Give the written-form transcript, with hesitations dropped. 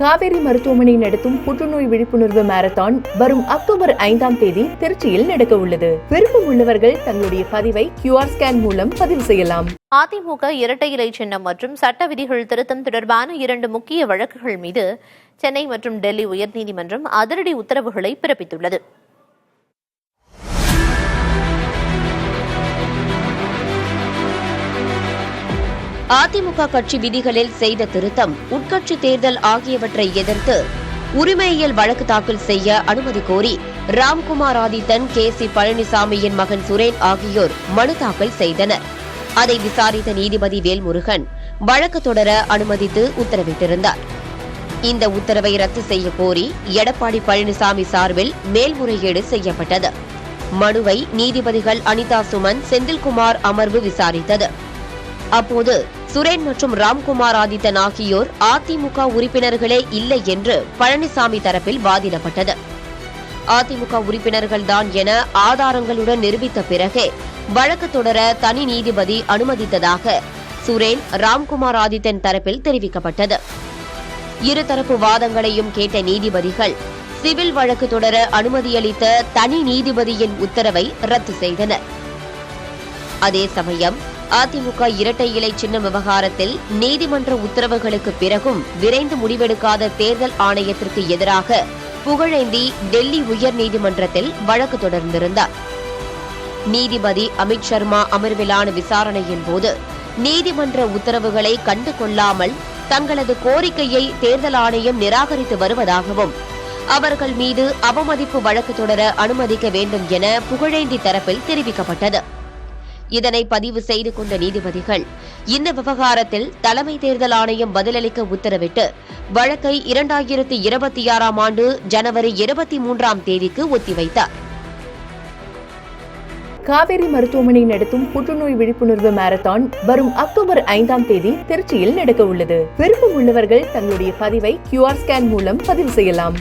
காவேரி மருத்துவமனை நடத்தும் புற்றுநோய் விழிப்புணர்வு மாரத்தான் வரும் அக்டோபர் 5ஆம் தேதி திருச்சியில் நடக்க உள்ளது. விருப்பம் உள்ளவர்கள் தங்களுடைய பதிவை QR ஸ்கேன் மூலம் பதிவு செய்யலாம். அதிமுக இரட்டை இலை சின்னம் மற்றும் சட்ட விதிகள் திருத்தம் தொடர்பான 2 முக்கிய வழக்குகள் மீது சென்னை மற்றும் டெல்லி உயர்நீதிமன்றம் அதிரடி உத்தரவுகளை பிறப்பித்துள்ளது. அதிமுக கட்சி விதிகளில் செய்த திருத்தம், உட்கட்சி தேர்தல் ஆகியவற்றை எதிர்த்து உரிமையியல் வழக்கு தாக்கல் செய்ய அனுமதி கோரி ராம்குமார் ஆதித்தன், KC பழனிசாமியின் மகன் சுரேன் ஆகியோர் மனு தாக்கல் செய்தனர். அதை விசாரித்த நீதிபதி வேல்முருகன் வழக்கு தொடர அனுமதித்து உத்தரவிட்டிருந்தார். இந்த உத்தரவை ரத்து செய்ய கோரி எடப்பாடி பழனிசாமி சார்பில் மேல்முறையீடு செய்யப்பட்டது. மனுவை நீதிபதிகள் அனிதா சுமன், செந்தில்குமார் அமர்வு விசாரித்தது. அப்போது சுரேன் மற்றும் ராம்குமார் ஆதித்தன் ஆகியோர் அதிமுக உறுப்பினர்களே இல்லை என்று பழனிசாமி தரப்பில் வாதிடப்பட்டது. அதிமுக உறுப்பினர்கள்தான் என ஆதாரங்களுடன் நிரூபித்த பிறகே வழக்கு தொடர தனி நீதிபதி அனுமதித்ததாக சுரேன், ராம்குமார் ஆதித்தன் தரப்பில் தெரிவிக்கப்பட்டது. இருதரப்பு வாதங்களையும் கேட்ட நீதிபதிகள் சிவில் வழக்கு தொடர அனுமதியளித்த தனி நீதிபதியின் உத்தரவை ரத்து செய்தனர். அதே சமயம் அதிமுக இரட்டை இலை சின்ன விவகாரத்தில் நீதிமன்ற உத்தரவுகளுக்கு பிறகும் விரைந்து முடிவெடுக்காத தேர்தல் ஆணையத்திற்கு எதிராக புகழேந்தி டெல்லி உயர்நீதிமன்றத்தில் வழக்கு தொடர்ந்திருந்தார். நீதிபதி அமித் சர்மா அமர்விலான விசாரணையின் போது நீதிமன்ற உத்தரவுகளை கண்டு கொள்ளாமல் தங்களது கோரிக்கையை தேர்தல் ஆணையம் நிராகரித்து வருவதாகவும் அவர்கள் மீது அவமதிப்பு வழக்கு தொடர அனுமதிக்க வேண்டும் என புகழேந்தி தரப்பில் தெரிவிக்கப்பட்டது. இதனை பதிவு செய்து கொண்ட நீதிபதிகள் இந்த விவகாரத்தில் தலைமை தேர்தல் ஆணையம் பதிலளிக்க உத்தரவிட்டு வழக்கை 2026ஆம் ஆண்டு ஜனவரி 23ஆம் தேதிக்கு ஒத்திவைத்தார். காவேரி மருத்துவமனை நடத்தும் புற்றுநோய் விழிப்புணர்வு மாரத்தான் வரும் அக்டோபர் 5ஆம் தேதி திருச்சியில் நடக்க உள்ளது. விருப்பம் உள்ளவர்கள் தங்களுடைய பதிவை QR ஸ்கேன் மூலம் பதிவு செய்யலாம்.